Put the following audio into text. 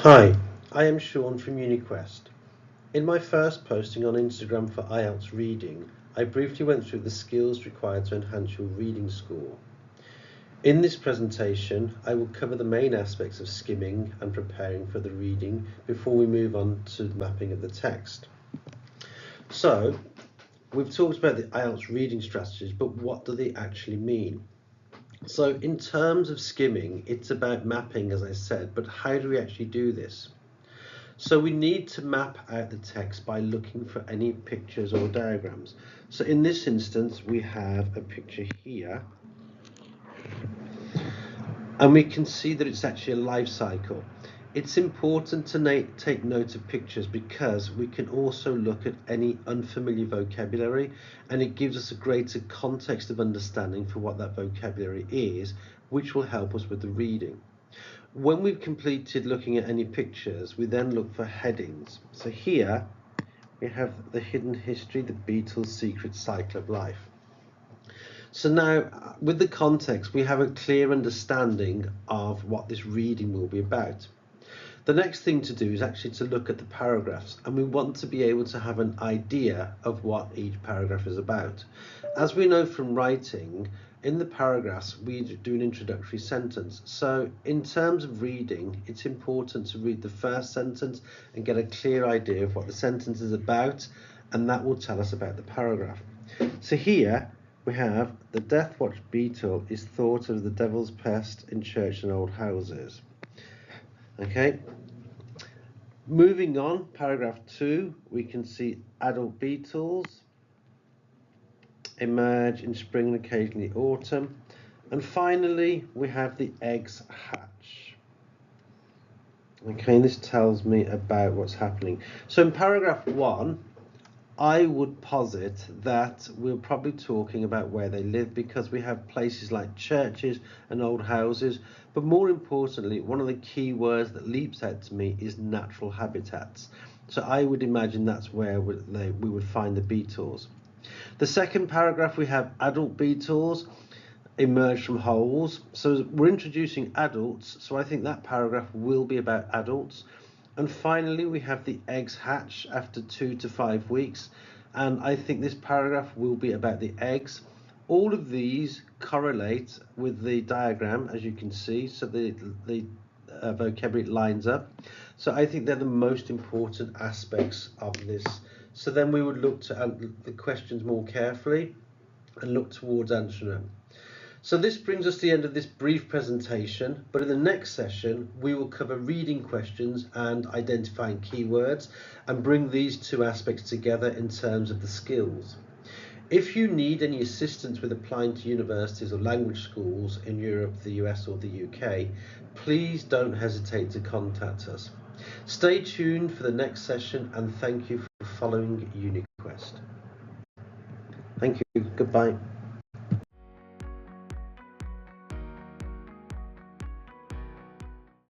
Hi, I am Sean from UniQuest. In my first posting on Instagram for IELTS Reading, I briefly went through the skills required to enhance your reading score. In this presentation, I will cover the main aspects of skimming and preparing for the reading before we move on to the mapping of the text. So, we've talked about the IELTS reading strategies, but what do they actually mean? So in terms of skimming, it's about mapping, as I said, but how do we actually do this? So we need to map out the text by looking for any pictures or diagrams. So in this instance, we have a picture here, and we can see that it's actually a life cycle. It's important to take note of pictures because we can also look at any unfamiliar vocabulary, and it gives us a greater context of understanding for what that vocabulary is, which will help us with the reading. When we've completed looking at any pictures, we then look for headings. So here we have the hidden history, the Beatles' secret cycle of life. So now, with the context, we have a clear understanding of what this reading will be about. The next thing to do is actually to look at the paragraphs, and we want to be able to have an idea of what each paragraph is about. As we know from writing, in the paragraphs we do an introductory sentence. So in terms of reading, it's important to read the first sentence and get a clear idea of what the sentence is about, and that will tell us about the paragraph. So here we have the Death Watch beetle is thought of the devil's pest in church and old houses. Okay, moving on, paragraph 2, we can see adult beetles emerge in spring and occasionally autumn. And finally, we have the eggs hatch. Okay, and this tells me about what's happening. So in paragraph 1, I would posit that we're probably talking about where they live, because we have places like churches and old houses, but more importantly, one of the key words that leaps out to me is natural habitats. So I would imagine that's where we would find the beetles. The second paragraph, we have adult beetles emerge from holes. So we're introducing adults, so I think that paragraph will be about adults. And finally, we have the eggs hatch after 2 to 5 weeks, and I think this paragraph will be about the eggs. All of these correlate with the diagram, as you can see, so the vocabulary lines up. So I think they're the most important aspects of this. So then we would look to the questions more carefully and look towards answering them. So this brings us to the end of this brief presentation, but in the next session we will cover reading questions and identifying keywords and bring these two aspects together in terms of the skills. If you need any assistance with applying to universities or language schools in Europe, the US or the UK, please don't hesitate to contact us. Stay tuned for the next session, and thank you for following UniQuest. Thank you, goodbye.